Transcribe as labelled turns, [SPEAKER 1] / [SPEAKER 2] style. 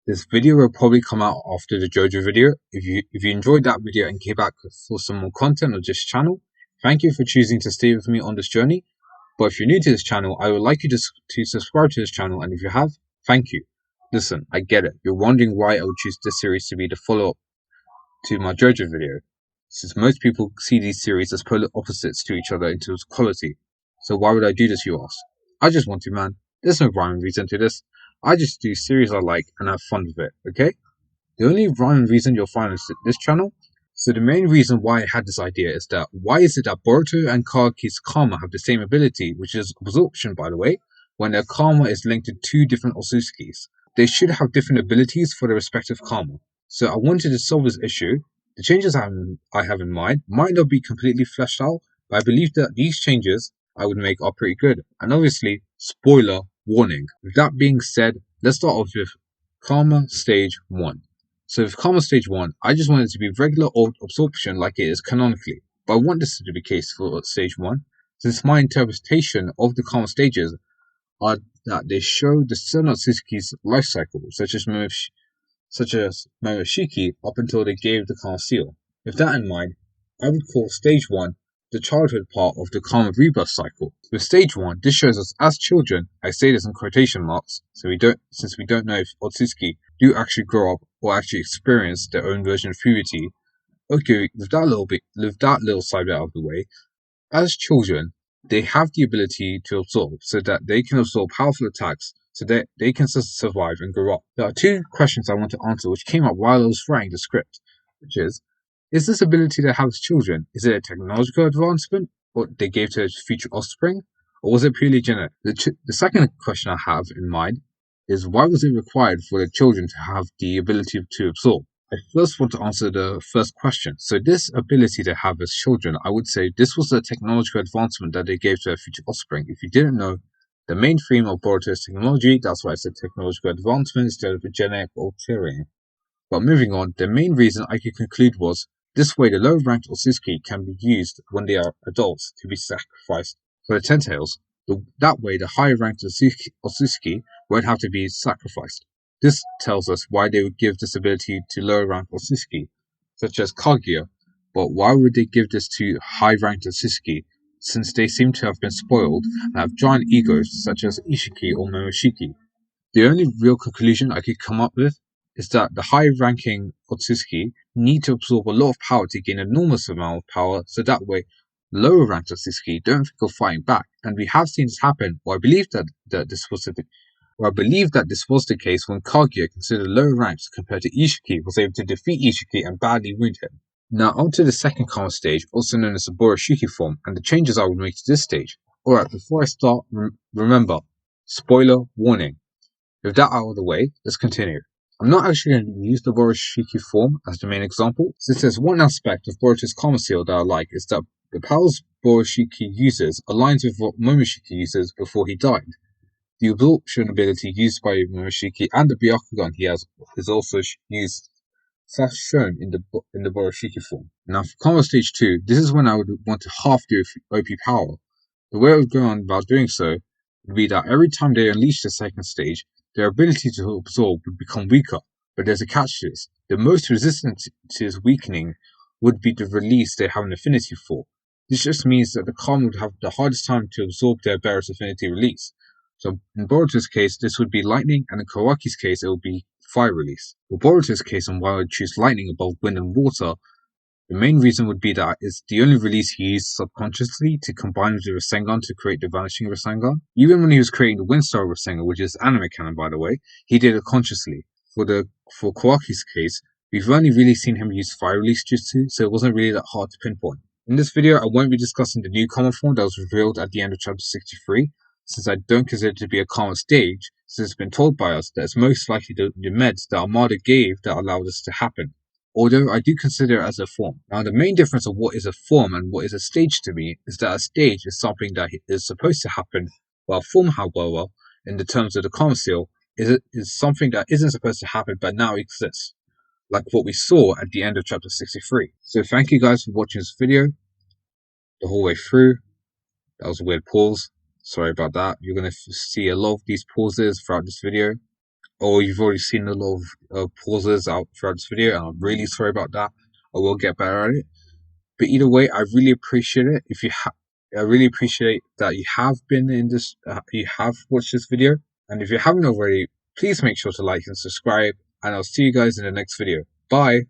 [SPEAKER 1] This video will probably come out after the JoJo video. If you enjoyed that video and came back for some more content on this channel, thank you for choosing to stay with me on this journey. But if you're new to this channel, I would like you to subscribe to this channel, and if you have, thank you. Listen, I get it. You're wondering why I would choose this series to be the follow-up to my JoJo video, since most people see these series as polar opposites to each other in terms of quality. So why would I do this, you ask? I just want to, man. There's no rhyme and reason to this. I just do series I like and have fun with it, okay? The only rhyme and reason you'll find on this channel. So the main reason why I had this idea is that why is it that Boruto and Kageki's karma have the same ability, which is absorption by the way, when their karma is linked to two different Otsutskis? They should have different abilities for their respective karma. So I wanted to solve this issue. The changes I have in mind might not be completely fleshed out, but I believe that these changes I would make are pretty good. And obviously, spoiler warning. With that being said, let's start off with Karma Stage 1. So with Karma Stage 1, I just want it to be regular absorption like it is canonically. But I want this to be the case for Stage 1, since my interpretation of the Karma stages are that they show the Son Otsutsuki's life cycle, such as Boroshiki up until they gave the Karma Seal. With that in mind, I would call Stage 1 the childhood part of the Karma rebirth cycle. With Stage 1, this shows us as children, I say this in quotation marks, since we don't know if Otsutsuki do actually grow up or actually experience their own version of puberty. Okay, with that little side bit out of the way, as children, they have the ability to absorb, so that they can absorb powerful attacks, so that they can survive and grow up. There are two questions I want to answer which came up while I was writing the script, which is this ability they have as children, is it a technological advancement what they gave to their future offspring, or was it purely genetic? The second question I have in mind is why was it required for the children to have the ability to absorb? I first want to answer the first question. So this ability they have as children, I would say this was a technological advancement that they gave to their future offspring. If you didn't know, the main theme of Boruto is technology, that's why it's a technological advancement instead of a genetic altering. But moving on, the main reason I could conclude was, this way the low-ranked Otsutsuki can be used when they are adults to be sacrificed for the Tentails. That way the higher-ranked Otsutsuki won't have to be sacrificed. This tells us why they would give this ability to lower-ranked Otsutsuki, such as Kaguya, but why would they give this to high-ranked Otsutsuki, since they seem to have been spoiled and have giant egos such as Ishiki or Momoshiki? The only real conclusion I could come up with is that the high-ranking Otsutsuki need to absorb a lot of power to gain an enormous amount of power, so that way lower-ranked Otsutsuki don't think of fighting back. And we have seen this happen, or I believe that this was the case when Kaguya, considered lower ranked compared to Ishiki, was able to defeat Ishiki and badly wound him. Now onto the second Karma stage, also known as the Boroshiki Form, and the changes I would make to this stage. Alright, before I start, remember, spoiler warning. With that out of the way, let's continue. I'm not actually going to use the Boroshiki Form as the main example, since there's one aspect of Boruto's Karma Seal that I like, is that the powers Boroshiki uses aligns with what Momoshiki uses before he died. The absorption ability used by Momoshiki and the Byakugan he has is also used, shown in the Boroshiki Form. Now for Karma Stage 2, this is when I would want to half the OP power. The way I would go on about doing so would be that every time they unleash the second stage, their ability to absorb would become weaker, but there's a catch to this. The most resistant to this weakening would be the release they have an affinity for. This just means that the Karma would have the hardest time to absorb their bearer's affinity release. So in Boruto's case, this would be lightning, and in Kawaki's case, it would be fire release. For Boruto's case, and why I would choose lightning above wind and water, the main reason would be that it's the only release he used subconsciously to combine with the Rasengan to create the Vanishing Rasengan. Even when he was creating the Windstar Rasengan, which is anime canon by the way, he did it consciously. For Kawaki's case, we've only really seen him use fire release jutsu, so it wasn't really that hard to pinpoint. In this video, I won't be discussing the new Karma form that was revealed at the end of chapter 63, since I don't consider it to be a Karma stage, since it's been told by us that it's most likely the meds that Armada gave that allowed this to happen. Although I do consider it as a form. Now the main difference of what is a form and what is a stage to me is that a stage is something that is supposed to happen, while form, however, in the terms of the Karma Seal, is something that isn't supposed to happen but now exists, like what we saw at the end of chapter 63. So thank you guys for watching this video the whole way through. That was a weird pause. Sorry about that. You're going to see a lot of these pauses throughout this video. or you've already seen a lot of pauses out throughout this video, and I'm really sorry about that. I will get better at it. But either way, I really appreciate it. I really appreciate that you have been in this, you have watched this video. And if you haven't already, please make sure to like and subscribe. And I'll see you guys in the next video. Bye.